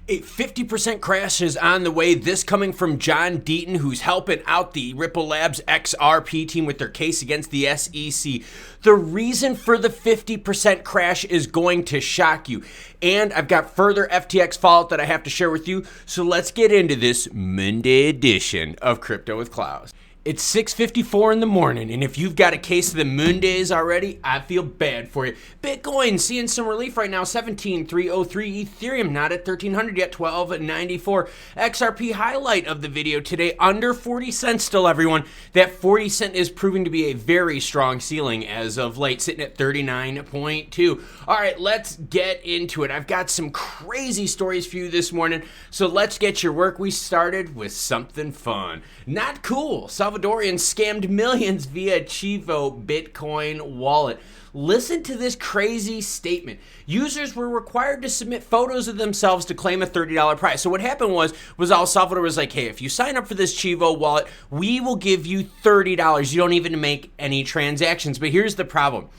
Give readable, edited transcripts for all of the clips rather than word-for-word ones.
A 50% crash is on the way. This coming from John Deaton, who's helping out the Ripple Labs XRP team with their case against the SEC. The reason for the 50% crash is going to shock you. And I've got further FTX fallout that I have to share with you. So let's get into this Monday edition of Crypto with Klaus. It's 6:54 in the morning, and if you've got a case of the Mondays already, I feel bad for you. Bitcoin seeing some relief right now, 17,303. Ethereum not at 1,300 yet, 12.94. XRP highlight of the video today, under 40 cents still, everyone. That 40 cent is proving to be a very strong ceiling as of late, sitting at 39.2. All right, let's get into it. I've got some crazy stories for you this morning, so let's get your work. We started with something fun. Not cool. Salvadorian scammed millions via Chivo Bitcoin wallet. Listen to this crazy statement. Users were required to submit photos of themselves to claim a $30 prize. So what happened was El Salvador was like, hey, if you sign up for this Chivo wallet, we will give you $30. You don't even make any transactions. But here's the problem.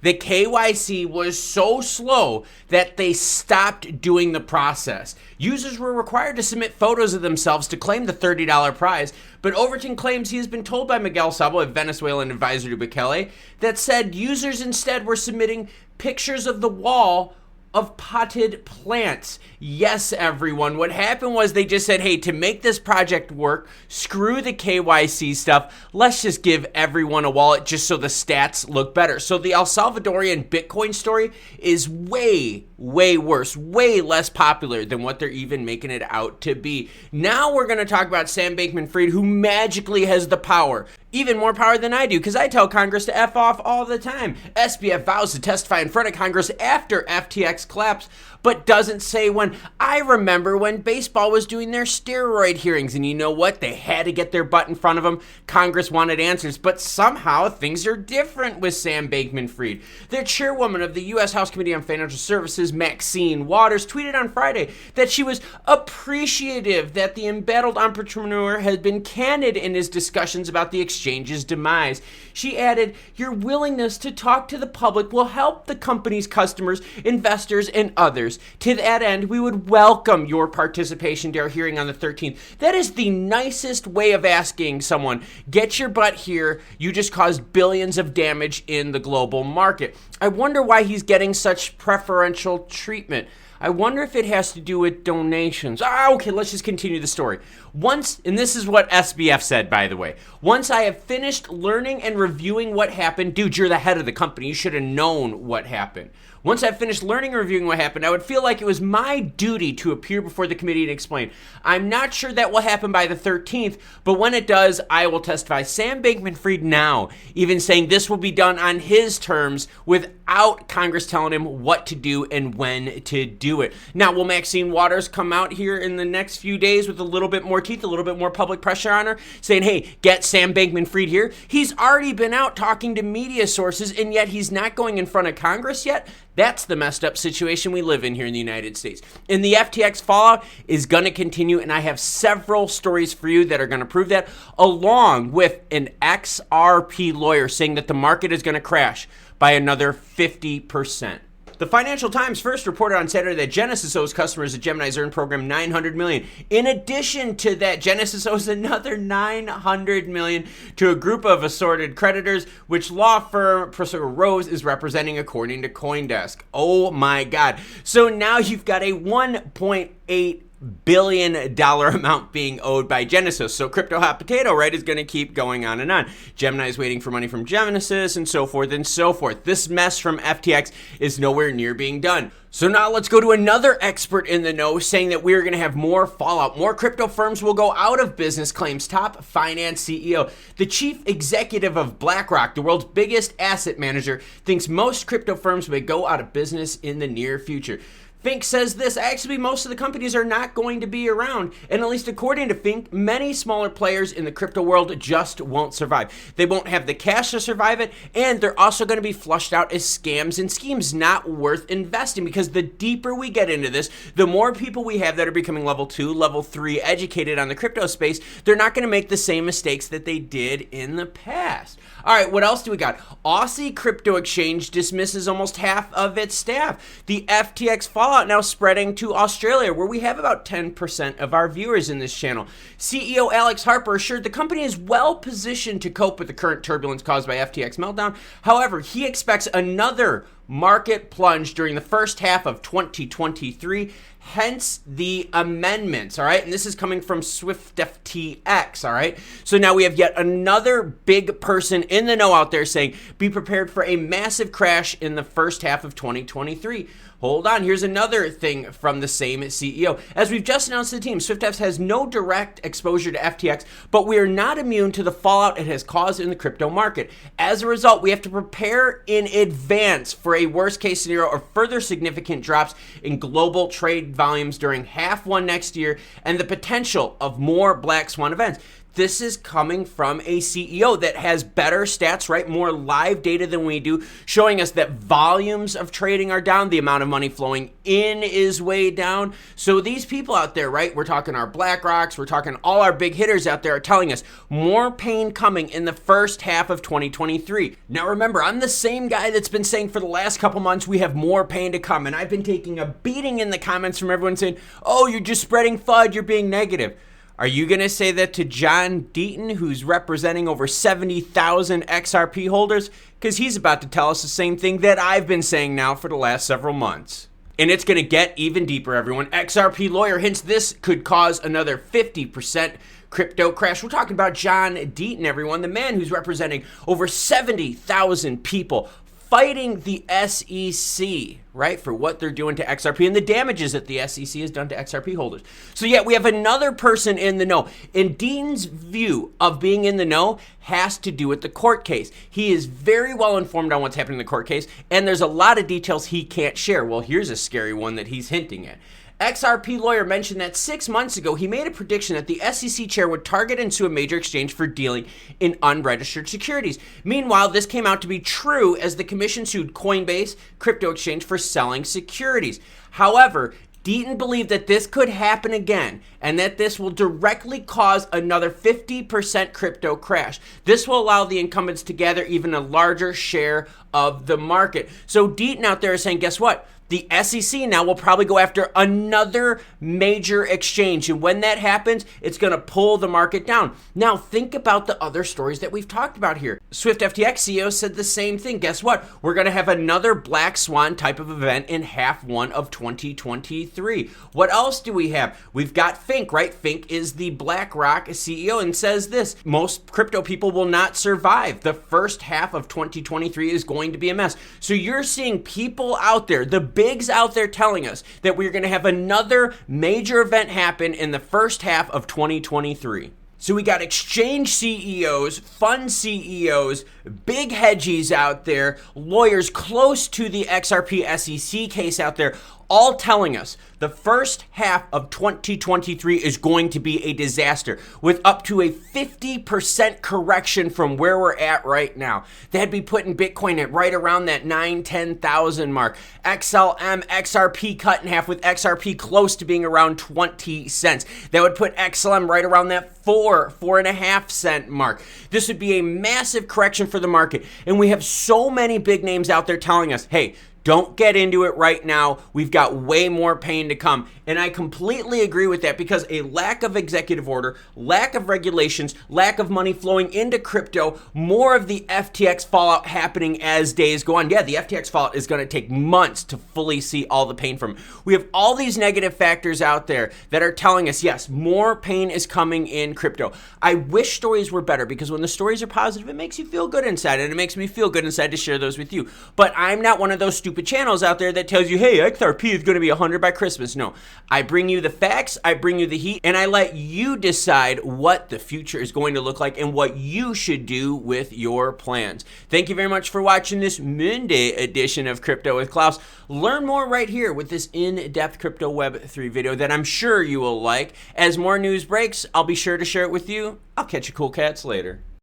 The KYC was so slow that they stopped doing the process. Users were required to submit photos of themselves to claim the $30 prize, but Overton claims he has been told by Miguel Sabo, a Venezuelan advisor to Bukele, that said users instead were submitting pictures of the wall of potted plants. Yes, everyone. What happened was they just said, hey, to make this project work, screw the KYC stuff. Let's just give everyone a wallet just so the stats look better. So the El Salvadorian Bitcoin story is way worse, way less popular than what they're even making it out to be. Now we're going to talk about Sam Bankman-Fried, who magically has the power. Even more power than I do, because I tell Congress to F off all the time. SBF vows to testify in front of Congress after FTX collapse, but doesn't say when. I remember when baseball was doing their steroid hearings, and you know what? They had to get their butt in front of them. Congress wanted answers, but somehow things are different with Sam Bankman-Fried. Their chairwoman of the U.S. House Committee on Financial Services, Maxine Waters, tweeted on Friday that she was appreciative that the embattled entrepreneur had been candid in his discussions about the exchange's demise. She added, your willingness to talk to the public will help the company's customers, investors, and others. To that end, we would welcome your participation to our hearing on the 13th. That is the nicest way of asking someone, get your butt here. You just caused billions of damage in the global market. I wonder why he's getting such preferential treatment. I wonder if it has to do with donations. Okay, let's just continue the story. Once, and this is what SBF said, by the way, once I have finished learning and reviewing what happened, dude, you're the head of the company. You should have known what happened. Once I've finished learning and reviewing what happened, I would feel like it was my duty to appear before the committee and explain. I'm not sure that will happen by the 13th, but when it does, I will testify. Sam Bankman-Fried now even saying this will be done on his terms without Congress telling him what to do and when to do it. Now, will Maxine Waters come out here in the next few days with a little bit more teeth, a little bit more public pressure on her, saying, hey, get Sam Bankman-Fried here? He's already been out talking to media sources, and yet he's not going in front of Congress yet? That's the messed up situation we live in here in the United States. And the FTX fallout is going to continue, and I have several stories for you that are going to prove that, along with an XRP lawyer saying that the market is going to crash by another 50%. The Financial Times first reported on Saturday that Genesis owes customers at Gemini's Earn program $900 million. In addition to that, Genesis owes another $900 million to a group of assorted creditors, which law firm Priscilla Rose is representing, according to CoinDesk. Oh my God. So now you've got a $1.8 billion amount being owed by Genesis. So Crypto Hot Potato, right, is going to keep going on and on. Gemini is waiting for money from Genesis and so forth and so forth. This mess from FTX is nowhere near being done. So now let's go to another expert in the know saying that we're going to have more fallout. More crypto firms will go out of business, claims top finance CEO. The chief executive of BlackRock, the world's biggest asset manager, thinks most crypto firms may go out of business in the near future. Fink says this, actually most of the companies are not going to be around, and at least according to Fink, many smaller players in the crypto world just won't survive. They won't have the cash to survive it, and they're also going to be flushed out as scams and schemes not worth investing, because the deeper we get into this, the more people we have that are becoming level 2, level 3 educated on the crypto space, they're not going to make the same mistakes that they did in the past. All right, what else do we got? Aussie Crypto Exchange dismisses almost half of its staff. The FTX fallout fallout now spreading to Australia, where we have about 10% of our viewers in this channel. CEO Alex Harper assured the company is well positioned to cope with the current turbulence caused by FTX meltdown. However, he expects another market plunge during the first half of 2023, hence the amendments, all right? And this is coming from SwiftFTX, all right? So now we have yet another big person in the know out there saying, be prepared for a massive crash in the first half of 2023. Hold on, here's another thing from the same CEO. As we've just announced to the team, SwiftFTX has no direct exposure to FTX, but we are not immune to the fallout it has caused in the crypto market. As a result, we have to prepare in advance for a worst case scenario or further significant drops in global trade volumes during half one next year and the potential of more black swan events. This is coming from a CEO that has better stats, right? More live data than we do, showing us that volumes of trading are down. The amount of money flowing in is way down. So these people out there, right? We're talking our BlackRocks, we're talking all our big hitters out there are telling us more pain coming in the first half of 2023. Now remember, I'm the same guy that's been saying for the last couple months we have more pain to come. And I've been taking a beating in the comments from everyone saying, oh, you're just spreading FUD, you're being negative. Are you going to say that to John Deaton, who's representing over 70,000 XRP holders? Because he's about to tell us the same thing that I've been saying now for the last several months. And it's going to get even deeper, everyone. XRP lawyer hints this could cause another 50% crypto crash. We're talking about John Deaton, everyone, the man who's representing over 70,000 people fighting the SEC, right, for what they're doing to XRP and the damages that the SEC has done to XRP holders. So yet we have another person in the know. And Deaton's view of being in the know has to do with the court case. He is very well informed on what's happening in the court case, and there's a lot of details he can't share. Well, here's a scary one that he's hinting at. XRP lawyer mentioned that 6 months ago, he made a prediction that the SEC chair would target and sue a major exchange for dealing in unregistered securities. Meanwhile, this came out to be true as the commission sued Coinbase, crypto exchange, for selling securities. However, Deaton believed that this could happen again and that this will directly cause another 50% crypto crash. This will allow the incumbents to gather even a larger share of the market. So Deaton out there is saying, guess what? The SEC now will probably go after another major exchange. And when that happens, it's going to pull the market down. Now, think about the other stories that we've talked about here. SwiftFTX CEO said the same thing. Guess what? We're going to have another black swan type of event in half one of 2023. What else do we have? We've got Fink, right? Fink is the BlackRock CEO and says this: most crypto people will not survive. The first half of 2023 is going to be a mess. So you're seeing people out there, the bigs out there, telling us that we're going to have another major event happen in the first half of 2023. So we got exchange CEOs, fund CEOs, big hedgies out there, lawyers close to the XRP SEC case out there, all telling us the first half of 2023 is going to be a disaster with up to a 50% correction from where we're at right now. That'd be putting Bitcoin at right around that 9,000-10,000 mark. XLM, XRP cut in half with XRP close to being around 20 cents. That would put XLM right around that 4.5 cent mark. This would be a massive correction for the market. And we have so many big names out there telling us, hey, don't get into it right now. We've got way more pain to come. And I completely agree with that because a lack of executive order, lack of regulations, lack of money flowing into crypto, more of the FTX fallout happening as days go on. Yeah, the FTX fallout is going to take months to fully see all the pain from it. We have all these negative factors out there that are telling us, yes, more pain is coming in crypto. I wish stories were better because when the stories are positive, it makes you feel good inside, and it makes me feel good inside to share those with you. But I'm not one of those stupid channels out there that tells you, hey, XRP is going to be 100 by Christmas. No, I bring you the facts, I bring you the heat, and I let you decide what the future is going to look like and what you should do with your plans. Thank you very much for watching this Monday edition of Crypto with Klaus. Learn more right here with this in-depth Crypto Web 3 video that I'm sure you will like. As more news breaks, I'll be sure to share it with you. I'll catch you cool cats later.